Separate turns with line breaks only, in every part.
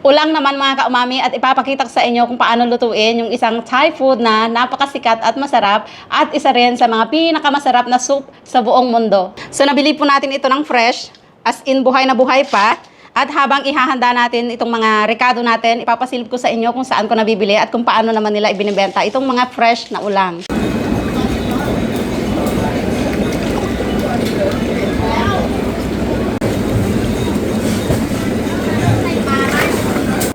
ulang naman mga ka-umami at ipapakita ko sa inyo kung paano lutuin yung isang Thai food na napakasikat at masarap at isa rin sa mga pinakamasarap na soup sa buong mundo. So nabili po natin ito ng fresh, as in buhay na buhay pa. At habang ihahanda natin itong mga rekado natin, ipapasilip ko sa inyo kung saan ko nabibili at kung paano naman nila ibinibenta itong mga fresh na ulam.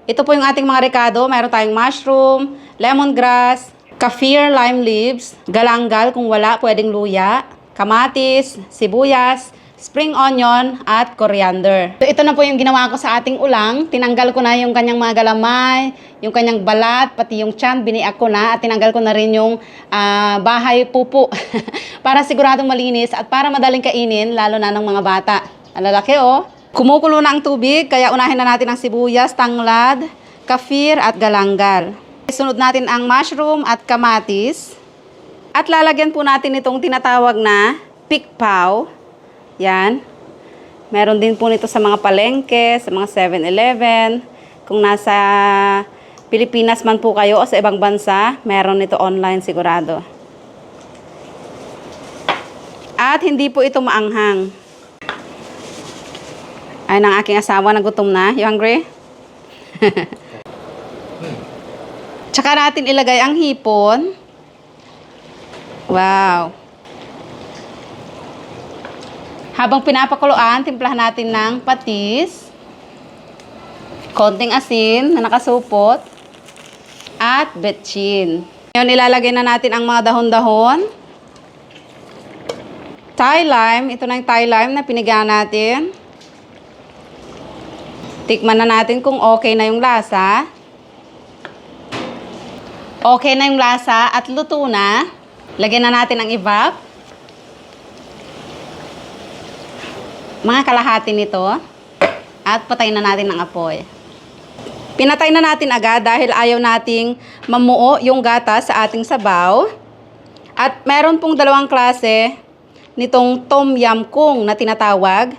Ito po yung ating mga rekado. Mayroon tayong mushroom, lemongrass, kaffir lime leaves, galanggal kung wala, pwedeng luya, kamatis, sibuyas, spring onion, at coriander. So, ito na po yung ginawa ko sa ating ulang. Tinanggal ko na yung kanyang mga galamay, yung kanyang balat, pati yung tiyan, biniak ko na. At tinanggal ko na rin yung bahay pupo. Para siguradong malinis at para madaling kainin, lalo na ng mga bata. Ang lalaki oh. Kumukulo na ang tubig, kaya unahin na natin ang sibuyas, tanglad, kaffir, at galanggal. Sunod natin ang mushroom at kamatis. At lalagyan po natin itong tinatawag na pikpaw. Yan. Meron din po nito sa mga palengke, sa mga 7-Eleven. Kung nasa Pilipinas man po kayo o sa ibang bansa, meron nito online sigurado. At hindi po ito maanghang. Ay, ng aking asawa na gutom na. You hungry? Tsaka natin ilagay ang hipon. Wow. Habang pinapakuluan, timplahan natin ng patis, konting asin na nakasupot, at betchin. Ngayon, ilalagay na natin ang mga dahon-dahon. Thai lime, ito na yung Thai lime na piniga natin. Tikman na natin kung okay na yung lasa. Okay na yung lasa at luto na. Lagyan na natin ang evap. Mga kalahati nito. At patayin na natin ang apoy. Pinatay na natin agad dahil ayaw nating mamuo yung gata sa ating sabaw. At meron pong dalawang klase nitong tom yum kung na tinatawag.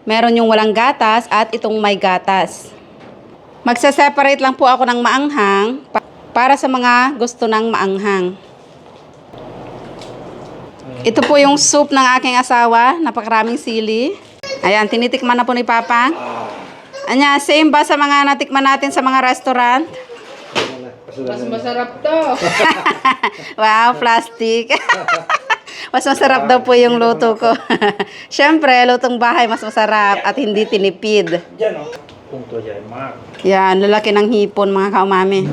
Meron yung walang gatas at itong may gatas. Magsa-separate lang po ako ng maanghang para sa mga gusto ng maanghang. Ito po yung soup ng aking asawa. Napakaraming sili. Ayan, tinitikman na po ni Papa. Anya, same ba sa mga natikman natin sa mga restaurant?
Mas masarap to.
Wow, plastic. Mas masarap daw po yung luto ko. Siyempre, lutong bahay mas masarap at hindi tinipid.
Diyan oh. Punto dyan, Mark.
Yan, lalaki ng hipon mga kaumami.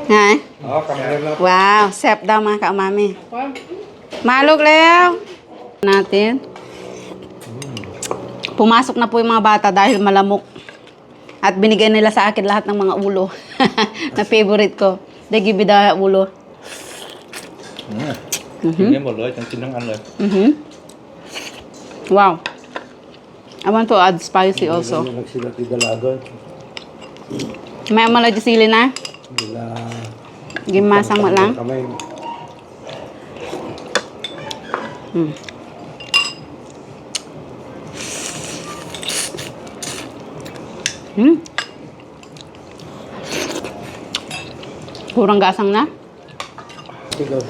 Nga eh?
Oh, kamera lang.
Wow, sep daw mga kaumami. Malog lew. Natin. Pumasok na po yung mga bata dahil malamok. At binigay nila sa akin lahat ng mga ulo. Na favorite ko. They give me the ulo.
Tingnan mo, Lloyd. Ang tinangan, Lloyd.
Wow. I want to add spicy also. May malaji sili na? Gimasang mo lang? Kurang gasang na?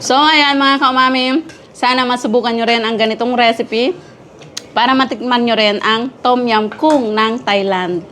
So, ayan mga kaumami, sana masubukan nyo rin ang ganitong recipe para matikman nyo rin ang Tom Yum Kung ng Thailand.